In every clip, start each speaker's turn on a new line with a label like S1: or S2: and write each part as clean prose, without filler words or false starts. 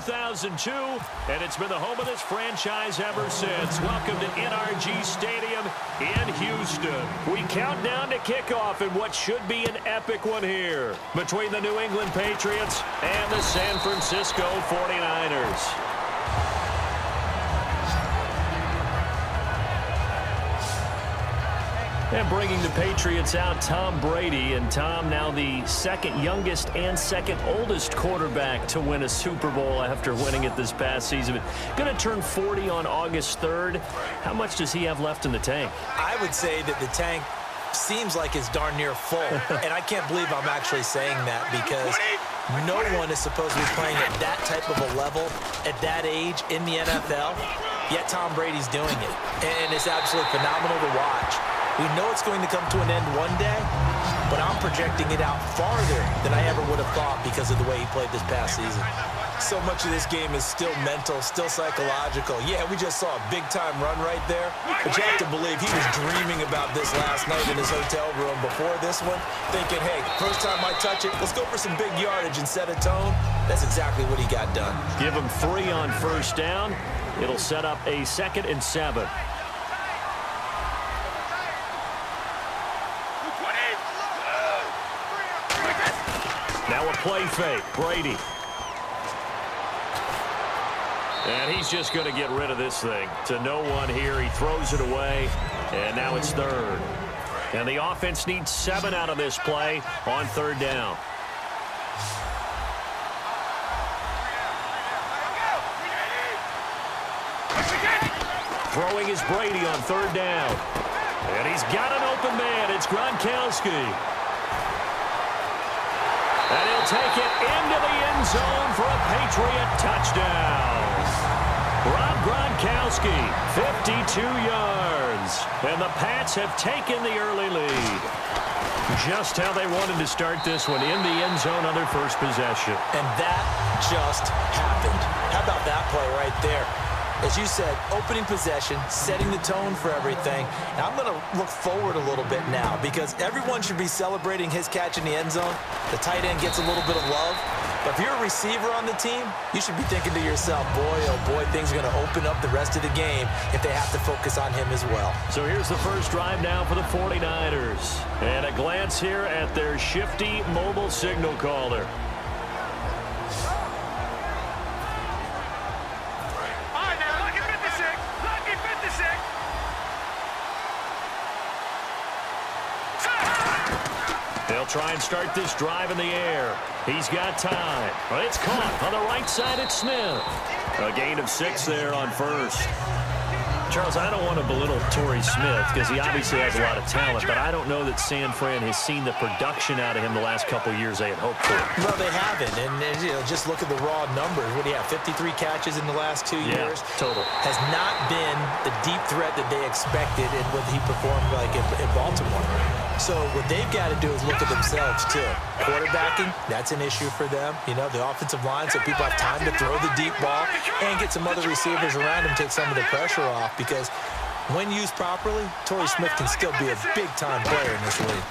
S1: 2002, and it's been the home of this franchise ever since. Welcome to NRG Stadium in Houston. We count down to kickoff in what should be an epic one here between the New England Patriots and the San Francisco 49ers. And bringing the Patriots out, Tom Brady. And Tom, now the second youngest and second oldest quarterback to win a Super Bowl after winning it this past season. Going to turn 40 on August 3rd. How much does he have left in the tank?
S2: I would say that the tank seems like it's darn near full. And I can't believe I'm actually saying that, because no one is supposed to be playing at that type of a level at that age in the NFL. Yet Tom Brady's doing it. And it's absolutely phenomenal to watch. We know it's going to come to an end one day, but I'm projecting it out farther than I ever would have thought because of the way he played this past season. So much of this game is still mental, still psychological. Yeah, we just saw a big-time run right there, but you have to believe he was dreaming about this last night in his hotel room before this one, thinking, hey, first time I touch it, let's go for some big yardage and set a tone. That's exactly what he got done.
S1: Give him 3 on first down. It'll set up a 2nd and 7. Now a play fake, Brady. And he's just going to get rid of this thing. To no one here, he throws it away, and now it's 3rd. And the offense needs 7 out of this play on 3rd down. Throwing is Brady on 3rd down. And he's got an open man. It's Gronkowski. And he'll take it into the end zone for a Patriot touchdown. Rob Gronkowski, 52 yards. And the Pats have taken the early lead. Just how they wanted to start this one, in the end zone on their first possession.
S2: And that just happened. How about that play right there? As you said, opening possession, setting the tone for everything. Now I'm going to look forward a little bit now, because everyone should be celebrating his catch in the end zone. The tight end gets a little bit of love. But if you're a receiver on the team, you should be thinking to yourself, boy, oh boy, things are going to open up the rest of the game if they have to focus on him as well.
S1: So here's the first drive now for the 49ers. And a glance here at their shifty mobile signal caller. They'll try and start this drive in the air. He's got time. Well, it's caught on the right side. It's Smith. A gain of 6 there on first. Charles, I don't want to belittle Torrey Smith because he obviously has a lot of talent, but I don't know that San Fran has seen the production out of him the last couple of years they had hoped for.
S2: Well, they haven't, and you know, just look at the raw numbers. What do you have, 53 catches in the last 2 years?
S1: Total.
S2: Has not been the deep threat that they expected and what he performed like in Baltimore. So what they've got to do is look at themselves, too. Quarterbacking, that's an issue for them. You know, the offensive line, so people have time to throw the deep ball and get some other receivers around him, take some of the pressure off, because when used properly, Torrey Smith can still be a big-time player in this league.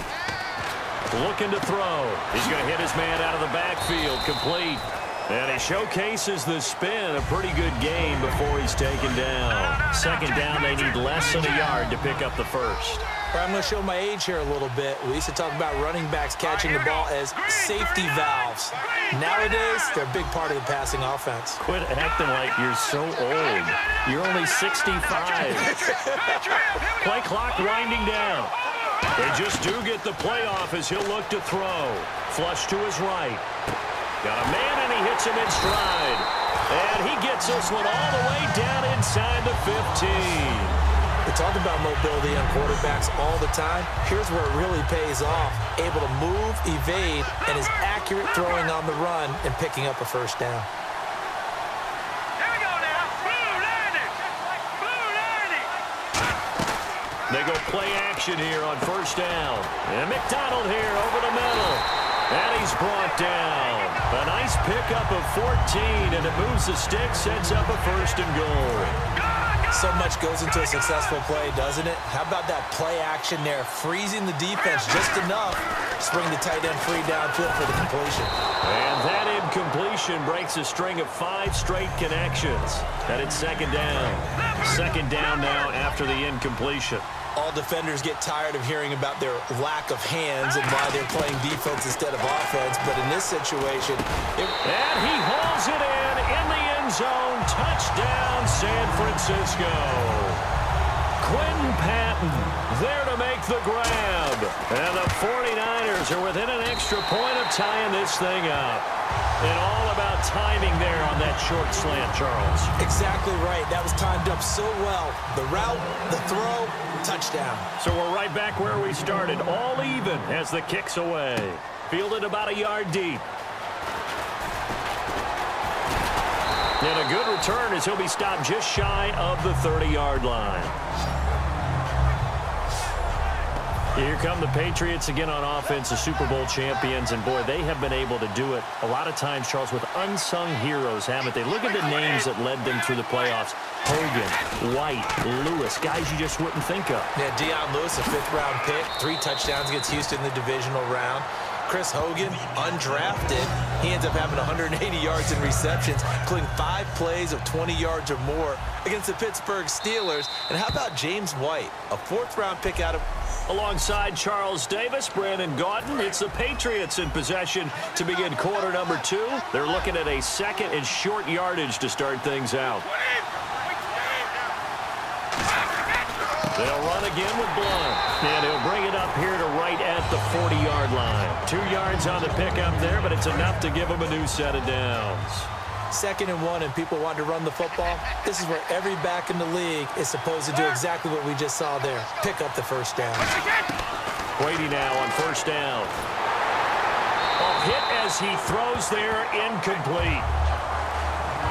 S1: Looking to throw. He's going to hit his man out of the backfield, complete. And he showcases the spin, a pretty good game before he's taken down. 2nd down, they need less than a yard to pick up the first.
S2: I'm going to show my age here a little bit. We used to talk about running backs catching the ball as safety valves. Nowadays, they're a big part of the passing offense.
S1: Quit acting like you're so old. You're only 65. Play clock winding down. They just do get the playoff as he'll look to throw. Flush to his right. Got a man, and he hits him in stride. And he gets this one all the way down inside the 15.
S2: We talk about mobility on quarterbacks all the time. Here's where it really pays off. Able to move, evade, and is accurate throwing on the run and picking up a first down.
S3: Here we go now. Blue landing. Blue landing.
S1: They go play action here on first down. And McDonald here over the middle. And he's brought down. A nice pickup of 14, and it moves the stick, sets up a 1st and goal.
S2: So much goes into a successful play, doesn't it? How about that play action there, freezing the defense just enough to bring the tight end free downfield for the completion.
S1: And that incompletion breaks a string of 5 straight connections. And it's second down. Second down now after the incompletion.
S2: All defenders get tired of hearing about their lack of hands and why they're playing defense instead of offense. But in this situation,
S1: and he hauls it in the end zone. Touchdown, San Francisco. Quinn Patton there to make the grab. And the 49ers are within an extra point of tying this thing up. And all about timing there on that short slant, Charles.
S2: Exactly right. That was timed up so well. The route, the throw, touchdown.
S1: So we're right back where we started, all even as the kick's away. Fielded about a yard deep. And a good return as he'll be stopped just shy of the 30-yard line. Here come the Patriots again on offense, the Super Bowl champions, and boy, they have been able to do it a lot of times, Charles, with unsung heroes, haven't they? Look at the names that led them through the playoffs. Hogan, White, Lewis, guys you just wouldn't think of.
S2: Yeah, Deion Lewis, a 5th-round pick, 3 touchdowns against Houston in the divisional round. Chris Hogan, undrafted, he ends up having 180 yards in receptions, including 5 plays of 20 yards or more against the Pittsburgh Steelers. And how about James White, a 4th-round pick out of...
S1: Alongside Charles Davis, Brandon Gaudin, it's the Patriots in possession to begin quarter number 2. They're looking at a second and short yardage to start things out. They'll run again with Blunt, and he'll bring it up here to right at the 40-yard line. 2 yards on the pickup there, but it's enough to give him a new set of downs.
S2: 2nd and 1 and people want to run the football. This is where every back in the league is supposed to do exactly what we just saw there. Pick up the first down.
S1: Brady now on first down. A hit as he throws there, incomplete.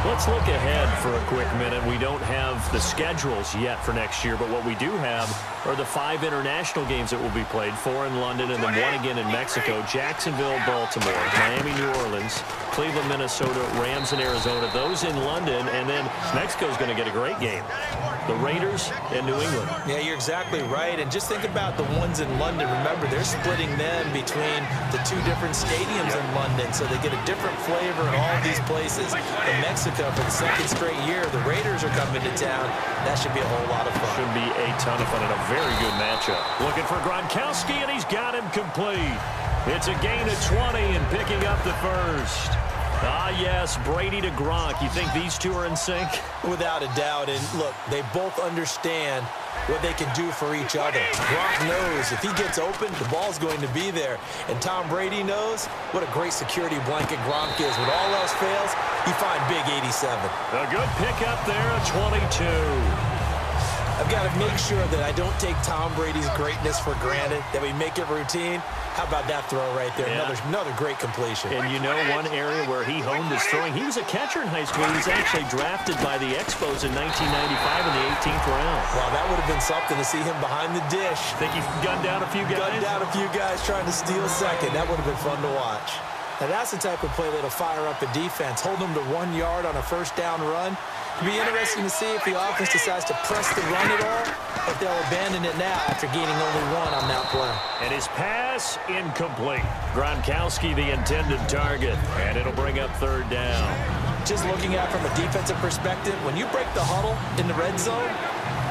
S1: Let's look ahead for a quick minute. We don't have the schedules yet for next year, but what we do have are the 5 international games that will be played, 4 in London and then 1 again in Mexico, Jacksonville, Baltimore, Miami, New Orleans, Cleveland, Minnesota, Rams, and Arizona. Those in London, and then Mexico's going to get a great game. The Raiders and New England.
S2: Yeah, you're exactly right. And just think about the ones in London. Remember, they're splitting them between the 2 different stadiums in London, so they get a different flavor in all these places. In Mexico, for the 2nd straight year, the Raiders are coming to town. That should be a whole lot of fun.
S1: Should be a ton of fun and a very good matchup. Looking for Gronkowski, and he's got him complete. It's a gain of 20 and picking up the first. Ah, yes, Brady to Gronk. You think these two are in sync?
S2: Without a doubt. And look, they both understand what they can do for each other. Gronk knows if he gets open, the ball's going to be there. And Tom Brady knows what a great security blanket Gronk is. When all else fails, you find Big 87.
S1: A good pickup there, a 22.
S2: I've got to make sure that I don't take Tom Brady's greatness for granted, that we make it routine. How about that throw right there?
S1: Yeah.
S2: Another great completion.
S1: And you know one area where he honed his throwing, he was a catcher in high school. He was actually drafted by the Expos in 1995 in the 18th round.
S2: Wow, that would have been something to see him behind the dish.
S1: Think he gunned down a few guys?
S2: Gunned down a few guys trying to steal second. That would have been fun to watch. Now that's the type of play that'll fire up a defense. Hold them to 1 yard on a first down run. It'll be interesting to see if the offense decides to press the run at all, if they'll abandon it now after gaining only 1 on that play.
S1: And his pass incomplete. Gronkowski the intended target, and it'll bring up 3rd down.
S2: Just looking at it from a defensive perspective, when you break the huddle in the red zone,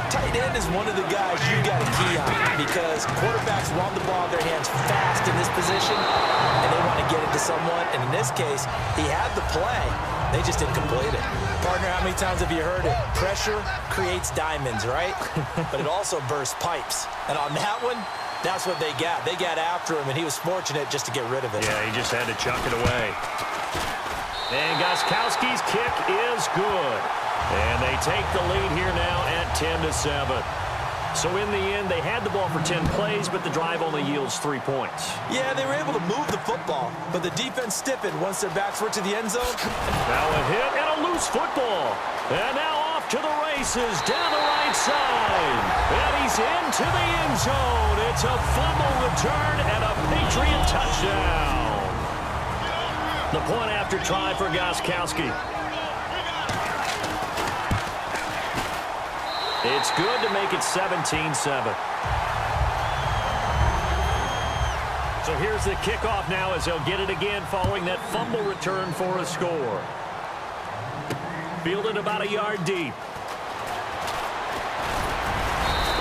S2: tight end is one of the guys you got to key on because quarterbacks want the ball in their hands fast in this position, and they want to get it to someone. And in this case, he had the play. They just didn't complete it. Partner, how many times have you heard it? Pressure creates diamonds, right? But it also bursts pipes. And on that one, that's what they got. They got after him, and he was fortunate just to get rid of it.
S1: Yeah, he just had to chuck it away. And Gostkowski's kick is good. And they take the lead here now at 10-7. So in the end, they had the ball for 10 plays, but the drive only yields 3 points.
S2: Yeah, they were able to move the football, but the defense stiffened once their backs were to the end zone.
S1: Now a hit and a loose football. And now off to the races down the right side. And he's into the end zone. It's a fumble return and a Patriot touchdown. The point after try for Gostkowski. It's good to make it 17-7. So here's the kickoff now as they'll get it again following that fumble return for a score. Fielded about a yard deep.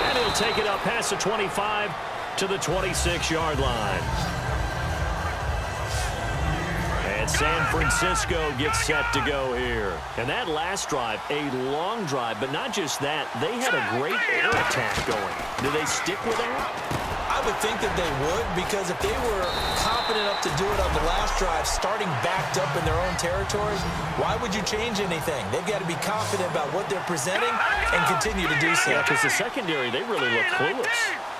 S1: And he'll take it up past the 25 to the 26-yard line. And San Francisco gets set to go here. And that last drive, a long drive, but not just that. They had a great air attack going. Do they stick with that?
S2: I would think that they would, because if they were confident enough to do it on the last drive, starting backed up in their own territory, why would you change anything? They've got to be confident about what they're presenting and continue to do so.
S1: Yeah, because the secondary, they really look clueless.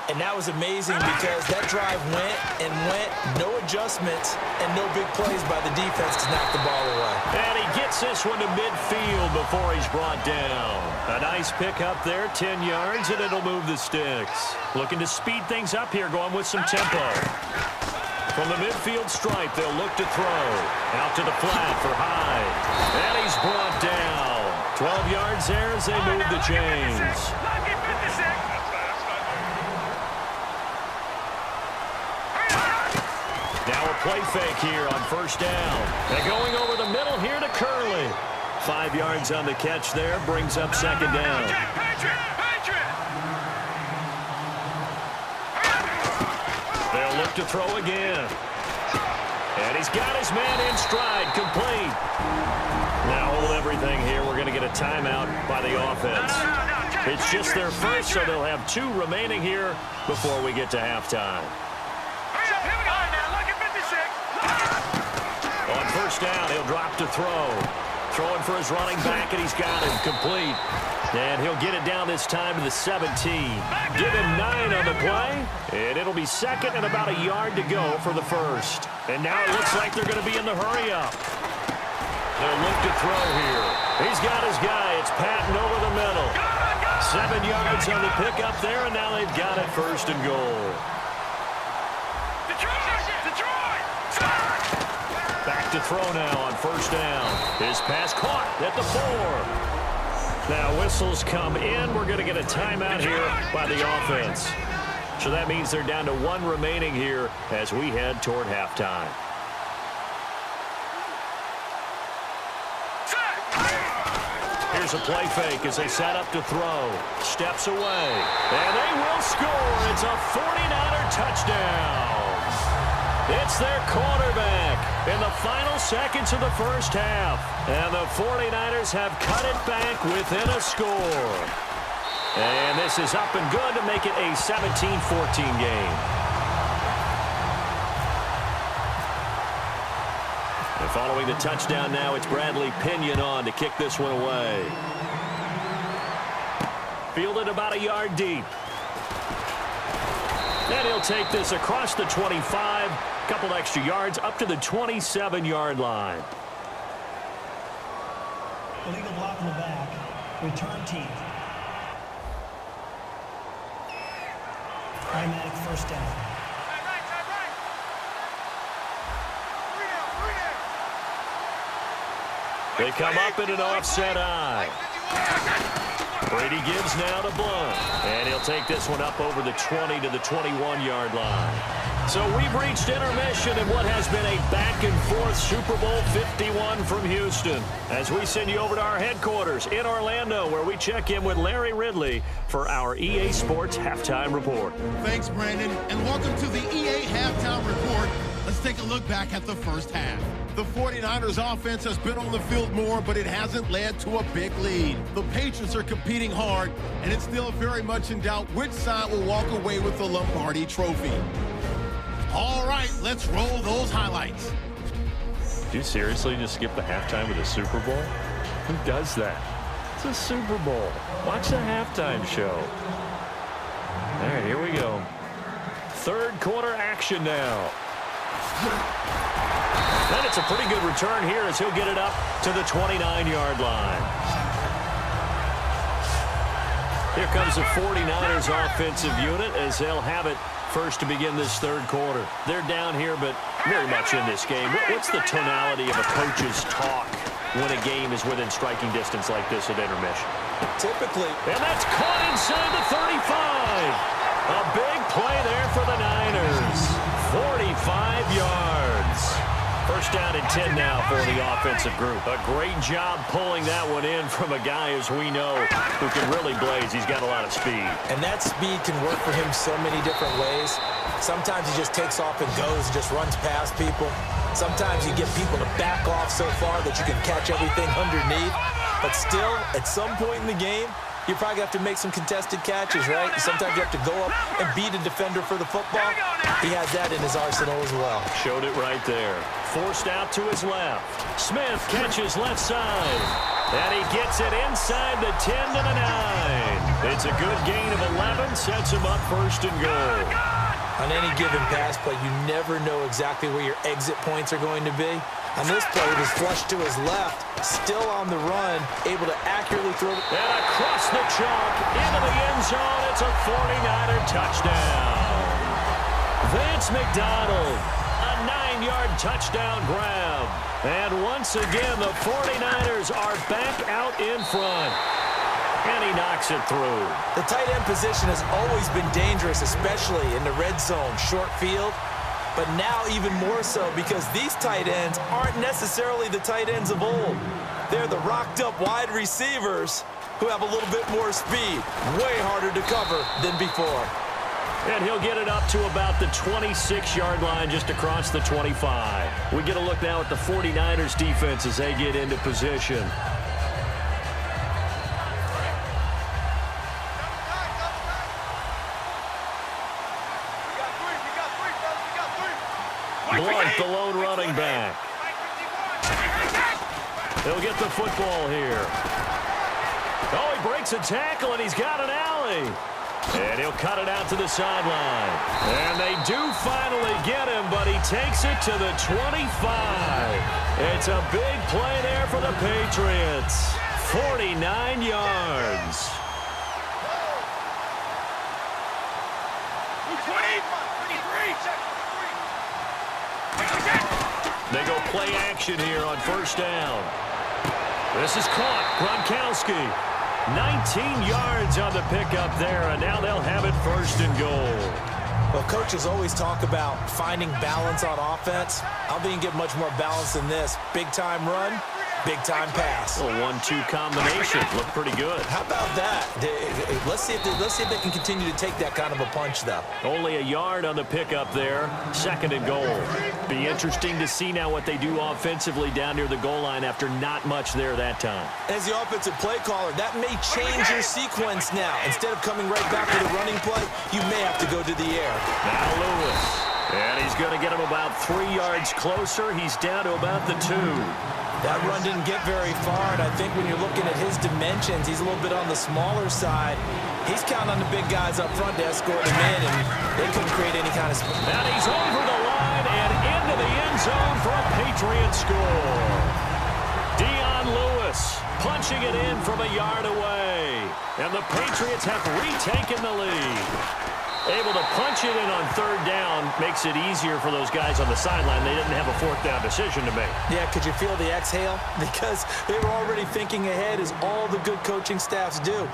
S2: And that was amazing because that drive went and went, no adjustments, and no big plays by the defense to knock the ball away.
S1: And he gets this one to midfield before he's brought down. A nice pick up there, 10 yards, and it'll move the sticks. Looking to speed things up here, going with some tempo. From the midfield stripe, they'll look to throw. Out to the flat for Hyde. And he's brought down. 12 yards there as they move the chains. Now a play fake here on first down. And going over the middle here to Curley. 5 yards on the catch there, brings up second down. They'll look to throw again. And he's got his man in stride, complete. Now hold everything here. We're going to get a timeout by the offense. It's just their first, so they'll have 2 remaining here before we get to halftime. On first down, he'll drop to throw. Throwing for his running back, and he's got him complete. And he'll get it down this time to the 17. Give him 9 on the play, and it'll be second and about a yard to go for the first. And now it looks like they're going to be in the hurry-up. They'll look to throw here. He's got his guy. It's Patton over the middle. 7 yards on the pickup there, and now they've got it first and goal. Back to throw now on first down. His pass caught at the 4. Now whistles come in. We're going to get a timeout here by the offense. So that means they're down to 1 remaining here as we head toward halftime. Here's a play fake as they set up to throw. Steps away. And they will score. It's a 49er touchdown. It's their quarterback in the final seconds of the first half. And the 49ers have cut it back within a score. And this is up and good to make it a 17-14 game. And following the touchdown now, it's Bradley Pinion on to kick this one away. Fielded about a yard deep. And he'll take this across the 25, couple extra yards up to the 27-yard line.
S4: Illegal block in the back. Return team. Automatic first down.
S1: They come up in an offset eye. Brady gives now to Blunt. And he'll take this one up over the 20 to the 21-yard line. So we've reached intermission in what has been a back-and-forth Super Bowl 51 from Houston. As we send you over to our headquarters in Orlando, where we check in with Larry Ridley for our EA Sports Halftime Report.
S5: Thanks, Brandon, and welcome to the EA Halftime Report. Let's take a look back at the first half. The 49ers offense has been on the field more, but it hasn't led to a big lead. The Patriots are competing hard, and it's still very much in doubt which side will walk away with the Lombardi Trophy. All right, let's roll those highlights.
S1: Do you seriously just skip the halftime of the Super Bowl? Who does that? It's a Super Bowl. Watch the halftime show. All right, here we go. Third quarter action now. And it's a pretty good return here as he'll get it up to the 29-yard line. Here comes the 49ers offensive unit as they'll have it first to begin this third quarter. They're down here, but very much in this game. What's the tonality of a coach's talk when a game is within striking distance like this at intermission?
S2: Typically.
S1: And that's caught inside the 35. A big play there for the Niners. 45 yards. First down and 10 now for the offensive group. A great job pulling that one in from a guy, as we know, who can really blaze. He's got a lot of speed.
S2: And that speed can work for him so many different ways. Sometimes he just takes off and goes and just runs past people. Sometimes you get people to back off so far that you can catch everything underneath. But still, at some point in the game, you probably have to make some contested catches, right? Sometimes you have to go up and beat a defender for the football. He has that in his arsenal as well.
S1: Showed it right there. Forced out to his left. Smith catches left side. And he gets it inside the 10 to the 9. It's a good gain of 11. Sets him up first and goal.
S2: On any given pass play, you never know exactly where your exit points are going to be. On this play, it was flushed to his left, still on the run, able to accurately throw.
S1: And across the chalk, into the end zone. It's a 49er touchdown. Vance McDonald, a 9-yard touchdown grab. And once again, the 49ers are back out in front. And he knocks it through.
S2: The tight end position has always been dangerous, especially in the red zone, short field. But now even more so because these tight ends aren't necessarily the tight ends of old. They're the rocked-up wide receivers who have a little bit more speed. Way harder to cover than before.
S1: And he'll get it up to about the 26-yard line just across the 25. We get a look now at the 49ers defense as they get into position. Blunt, the lone running back. He'll get the football here. Oh, he breaks a tackle, and he's got an alley. And he'll cut it out to the sideline. And they do finally get him, but he takes it to the 25. It's a big play there for the Patriots. 49 yards. They go play action here on first down. This is caught. Gronkowski. 19 yards on the pickup there, and now they'll have it first and goal.
S2: Well, coaches always talk about finding balance on offense. I don't think you get much more balance than this. Big-time run, big-time pass.
S1: A 1-2 combination. Looked pretty good.
S2: How about that? Let's see if they can continue to take that kind of a punch, though.
S1: Only a yard on the pickup there. Second and goal. Be interesting to see now what they do offensively down near the goal line after not much there that time.
S2: As the offensive play caller, that may change your sequence now. Instead of coming right back to the running play, you may have to go to the air.
S1: Now Lewis. And he's going to get him about 3 yards closer. He's down to about the 2.
S2: That run didn't get very far, and I think when you're looking at his dimensions, he's a little bit on the smaller side. He's counting on the big guys up front to escort him in, and they couldn't create any kind of space.
S1: And he's over the line and into the end zone for a Patriot score. Dion Lewis punching it in from a yard away. And the Patriots have retaken the lead. Able to punch it in on third down makes it easier for those guys on the sideline. They didn't have a fourth down decision to make.
S2: Yeah, could you feel the exhale? Because they were already thinking ahead, as all the good coaching staffs do.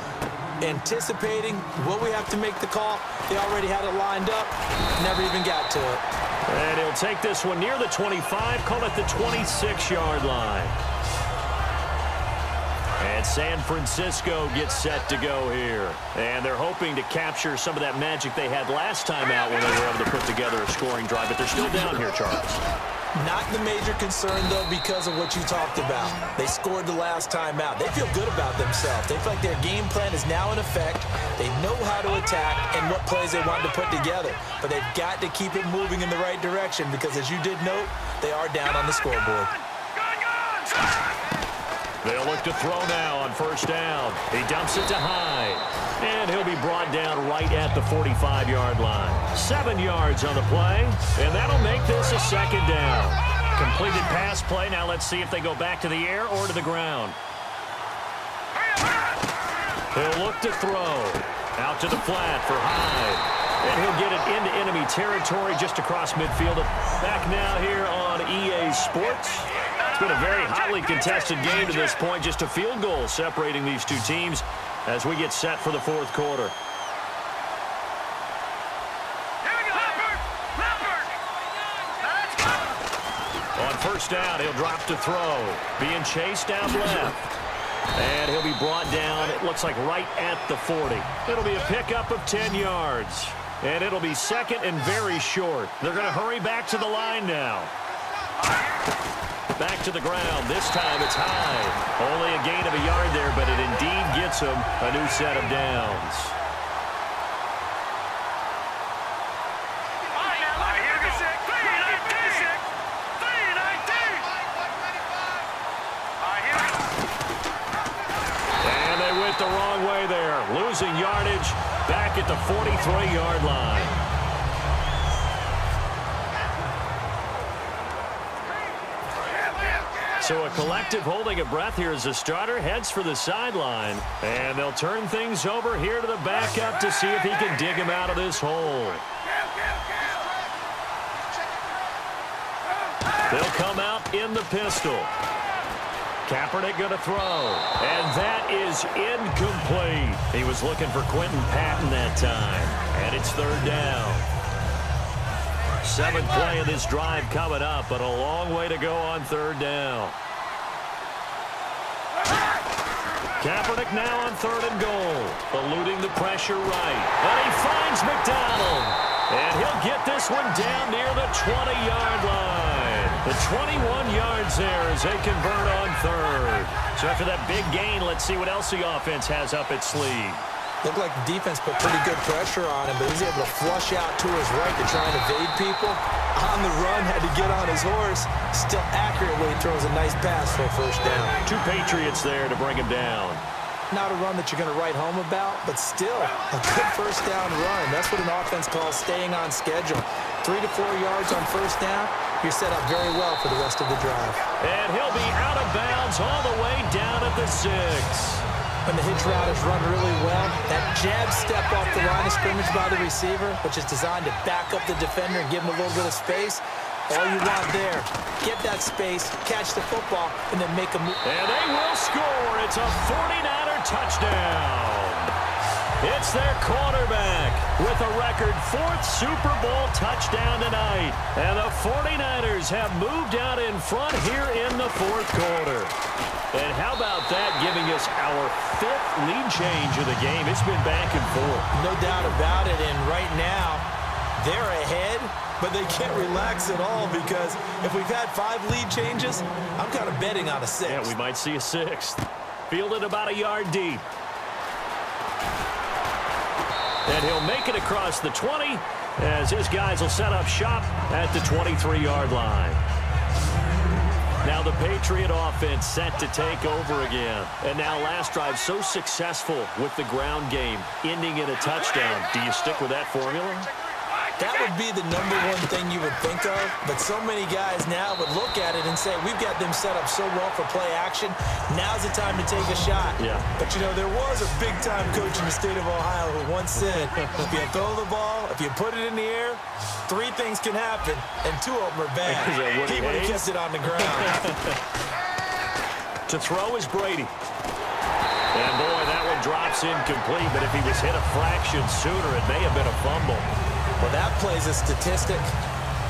S2: Anticipating, will we have to make the call? They already had it lined up, never even got to it.
S1: And he'll take this one near the 25, call it the 26-yard line. And San Francisco gets set to go here. And they're hoping to capture some of that magic they had last time out when they were able to put together a scoring drive. But they're still down here, Charles.
S2: Not the major concern, though, because of what you talked about. They scored the last time out. They feel good about themselves. They feel like their game plan is now in effect. They know how to attack and what plays they want to put together. But they've got to keep it moving in the right direction because, as you did note, they are down on the scoreboard.
S1: They'll look to throw now on first down. He dumps it to Hyde. And he'll be brought down right at the 45-yard line. 7 yards on the play. And that'll make this a second down. Completed pass play. Now let's see if they go back to the air or to the ground. He'll look to throw. Out to the flat for Hyde. And he'll get it into enemy territory just across midfield. Back now here on EA Sports. It's been a very hotly contested game to this point. Just a field goal separating these two teams as we get set for the fourth quarter. On first down, he'll drop to throw. Being chased down left. And he'll be brought down, it looks like right at the 40. It'll be a pickup of 10 yards. And it'll be second and very short. They're going to hurry back to the line now. Back to the ground. This time it's high. Only a gain of a yard there, but it indeed gets him a new set of downs. And they went the wrong way there. Losing yardage back at the 43-yard line. So a collective holding of breath here as the starter heads for the sideline. And they'll turn things over here to the backup to see if he can dig him out of this hole. They'll come out in the pistol. Kaepernick going to throw. And that is incomplete. He was looking for Quentin Patton that time. And it's third down. Seventh play of this drive coming up, but a long way to go on third down. Kaepernick now on third and goal, eluding the pressure right. And he finds McDonald. And he'll get this one down near the 20-yard line. The 21 yards there as they convert on third. So after that big gain, let's see what else the offense has up its sleeve.
S2: Looked like the defense put pretty good pressure on him, but he's able to flush out to his right to try and evade people. On the run, had to get on his horse. Still accurately throws a nice pass for a first down.
S1: Two Patriots there to bring him down.
S2: Not a run that you're going to write home about, but still a good first down run. That's what an offense calls staying on schedule. 3 to 4 yards on first down, you're set up very well for the rest of the drive.
S1: And he'll be out of bounds all the way down at the 6.
S2: When the hitch route is run really well, that jab step off the line of scrimmage by the receiver, which is designed to back up the defender and give him a little bit of space, all you want there, get that space, catch the football, and then make a move.
S1: And they will score. It's a 49er touchdown. It's their quarterback with a record 4th Super Bowl touchdown tonight. And the 49ers have moved out in front here in the fourth quarter. And how about that, giving us our 5th lead change of the game? It's been back and forth.
S2: No doubt about it, and right now, they're ahead, but they can't relax at all because if we've had 5 lead changes, I'm kind of betting on a 6th.
S1: Yeah, we might see a 6th. Fielded about a yard deep. And he'll make it across the 20 as his guys will set up shop at the 23-yard line. Now the Patriot offense set to take over again. And now last drive so successful with the ground game, ending in a touchdown. Do you stick with that formula?
S2: That would be the #1 thing you would think of, but so many guys now would look at it and say, we've got them set up so well for play action, now's the time to take a shot.
S1: Yeah.
S2: But, you know, there was a big-time coach in the state of Ohio who once said, if you throw the ball, if you put it in the air, 3 things can happen, and 2 of them are bad. He would have kept it on the ground.
S1: To throw is Brady. And, boy, that one drops incomplete, but if he was hit a fraction sooner, it may have been a fumble.
S2: Well, that plays a statistic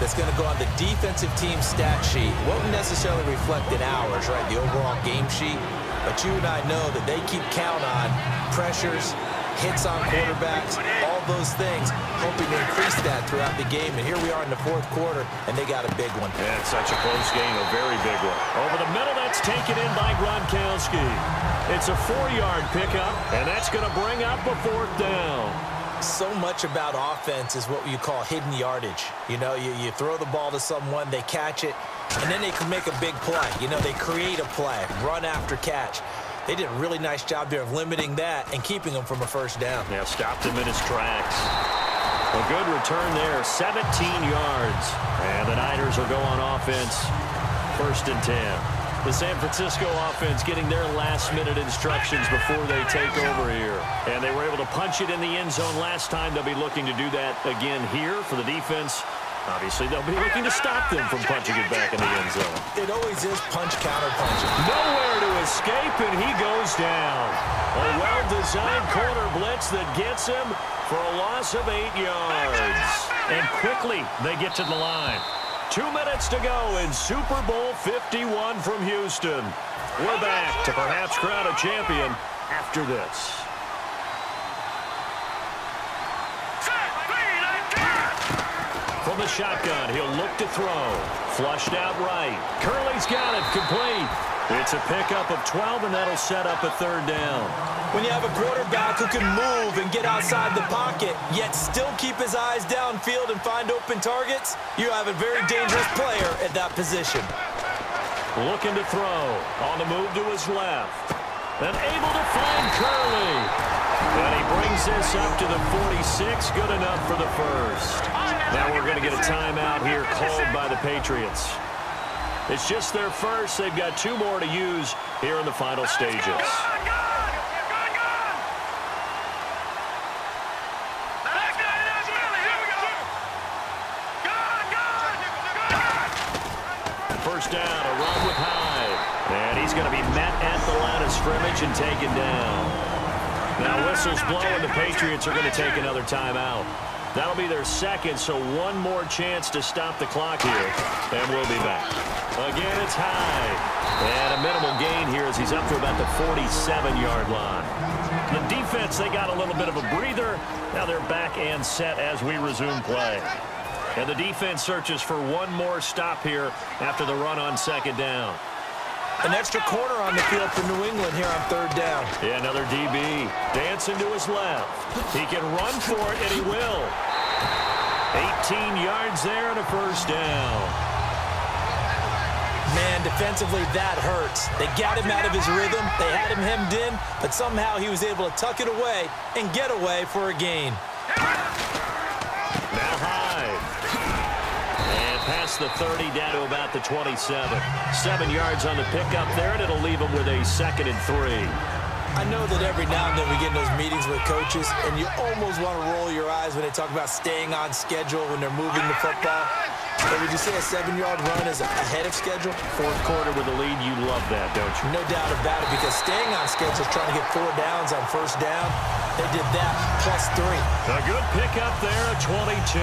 S2: that's going to go on the defensive team stat sheet. Won't necessarily reflect in ours, right, the overall game sheet. But you and I know that they keep count on pressures, hits on quarterbacks, all those things, hoping to increase that throughout the game. And here we are in the fourth quarter, and they got a big one.
S1: Yeah, it's such a close game, a very big one. Over the middle, that's taken in by Gronkowski. It's a 4-yard pickup, and that's going to bring up a 4th down.
S2: So much about offense is what you call hidden yardage. You know, you throw the ball to someone, they catch it, and then they can make a big play. You know, they create a play, run after catch. They did a really nice job there of limiting that and keeping him from a first down.
S1: Yeah, stopped him in his tracks. A good return there, 17 yards. And the Niners will go on offense, 1st and 10. The San Francisco offense getting their last-minute instructions before they take over here. And they were able to punch it in the end zone last time. They'll be looking to do that again here for the defense. Obviously, they'll be looking to stop them from punching it back in the end zone.
S2: It always is punch-counter-punching.
S1: Nowhere to escape, and he goes down. A well-designed corner blitz that gets him for a loss of 8 yards. And quickly, they get to the line. 2 minutes to go in Super Bowl 51 from Houston. We're back to perhaps crown a champion after this. From the shotgun, he'll look to throw. Flushed out right. Curley's got it, complete. It's a pickup of 12, and that'll set up a 3rd down.
S2: When you have a quarterback who can move and get outside the pocket, yet still keep his eyes downfield and find open targets, you have a very dangerous player at that position.
S1: Looking to throw. On the move to his left. And able to find Curley. And he brings this up to the 46. Good enough for the first. Now we're going to get a timeout here called by the Patriots. It's just their first. They've got 2 more to use here in the final stages. First down, a run with Hyde. And he's going to be met at the line of scrimmage and taken down. Now whistles blow, and the Patriots are going to take another timeout. That'll be their second, so one more chance to stop the clock here. And we'll be back. Again, it's Hyde. And a minimal gain here as he's up to about the 47-yard line. The defense, they got a little bit of a breather. Now they're back and set as we resume play. And the defense searches for one more stop here after the run on 2nd down.
S2: An extra corner on the field for New England here on 3rd down.
S1: Yeah, another DB dancing to his left. He can run for it, and he will. 18 yards there and a first down.
S2: Man, defensively, that hurts. They got him out of his rhythm. They had him hemmed in, but somehow he was able to tuck it away and get away for a gain.
S1: Now Hyde. And past the 30 down to about the 27. 7 yards on the pickup there, and it'll leave him with a 2nd and 3.
S2: I know that every now and then we get in those meetings with coaches, and you almost want to roll your eyes when they talk about staying on schedule when they're moving the football. But would you say a 7-yard run is ahead of schedule?
S1: 4th quarter with a lead, you love that, don't you?
S2: No doubt about it, because staying on schedule is trying to get 4 downs on 1st down. They did that plus 3.
S1: A good pickup there at 22.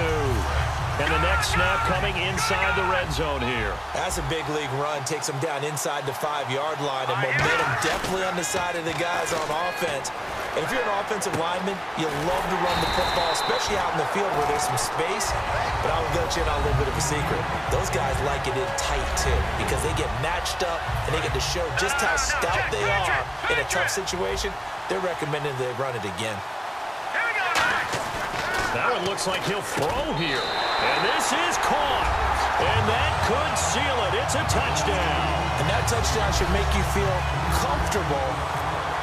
S1: And the next snap coming inside the red zone here.
S2: That's a big league run. Takes them down inside the 5-yard line. And momentum definitely on the side of the guys on offense. And if you're an offensive lineman, you love to run the football, especially out in the field where there's some space. But I'll let you in on a little bit of a secret. Those guys like it in tight, too, because they get matched up and they get to show just how stout they are in a tough situation. They're recommending they run it again.
S1: That one looks like he'll throw here. And this is caught. And that could seal it. It's a touchdown.
S2: And that touchdown should make you feel comfortable.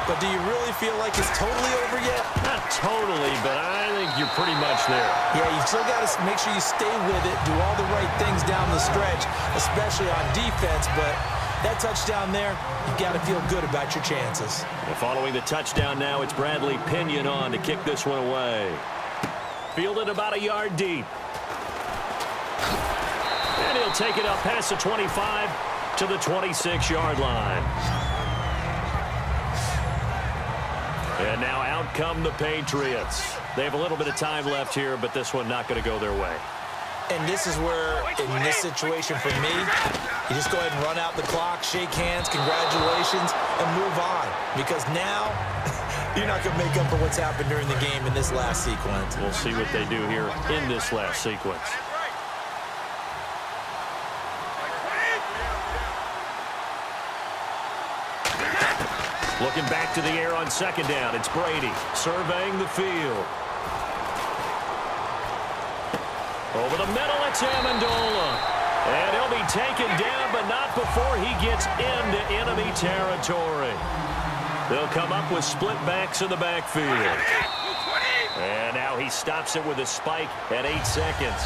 S2: But do you really feel like it's totally over yet?
S1: Not totally, but I think you're pretty much there.
S2: Yeah, you still got to make sure you stay with it, do all the right things down the stretch, especially on defense. But that touchdown there, you got to feel good about your chances.
S1: Well, following the touchdown now, it's Bradley Pinion on to kick this one away. Fielded about a yard deep. And he'll take it up past the 25 to the 26-yard line. And now out come the Patriots. They have a little bit of time left here, but this one not going to go their way.
S2: And this is where, in this situation for me, you just go ahead and run out the clock, shake hands, congratulations, and move on. Because now, you're not going to make up for what's happened during the game in this last sequence.
S1: We'll see what they do here in this last sequence. Looking back to the air on 2nd down. It's Brady surveying the field. Over the middle, it's Amendola. And he'll be taken down, but not before he gets into enemy territory. They'll come up with split backs in the backfield. And now he stops it with a spike at 8 seconds.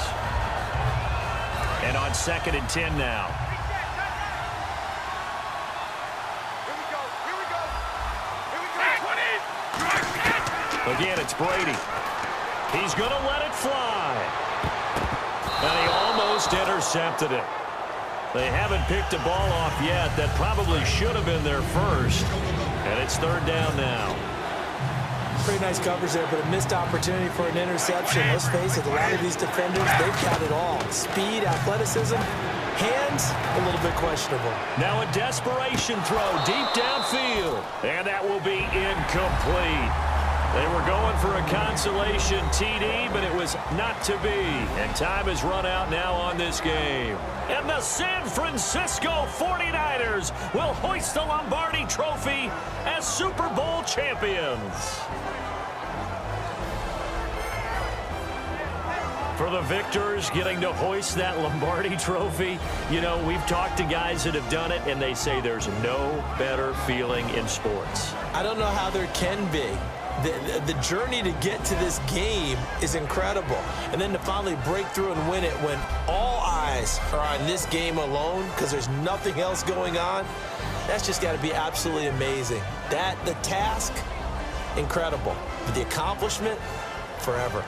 S1: And on 2nd and 10 now. Again, it's Brady. He's going to let it fly. And he almost intercepted it. They haven't picked a ball off yet. That probably should have been their first. And it's third down now.
S2: Pretty nice coverage there, but a missed opportunity for an interception. Let's face it, a lot of these defenders, they've got it all. Speed, athleticism, hands, a little bit questionable.
S1: Now a desperation throw deep downfield. And that will be incomplete. They were going for a consolation TD, but it was not to be. And time has run out now on this game. And the San Francisco 49ers will hoist the Lombardi Trophy as Super Bowl champions. For the victors getting to hoist that Lombardi Trophy, you know, we've talked to guys that have done it, and they say there's no better feeling in sports.
S2: I don't know how there can be. The journey to get to this game is incredible. And then to finally break through and win it when all eyes are on this game alone because there's nothing else going on, that's just got to be absolutely amazing. The task, incredible. But the accomplishment, forever.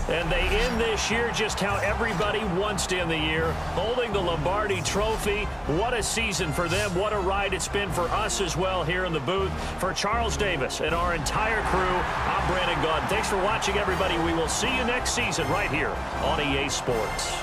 S1: And they end this year just how everybody wants to end the year, holding the Lombardi Trophy. What a season for them. What a ride it's been for us as well here in the booth. For Charles Davis and our entire crew, I'm Brandon Gaudin. Thanks for watching, everybody. We will see you next season right here on EA Sports.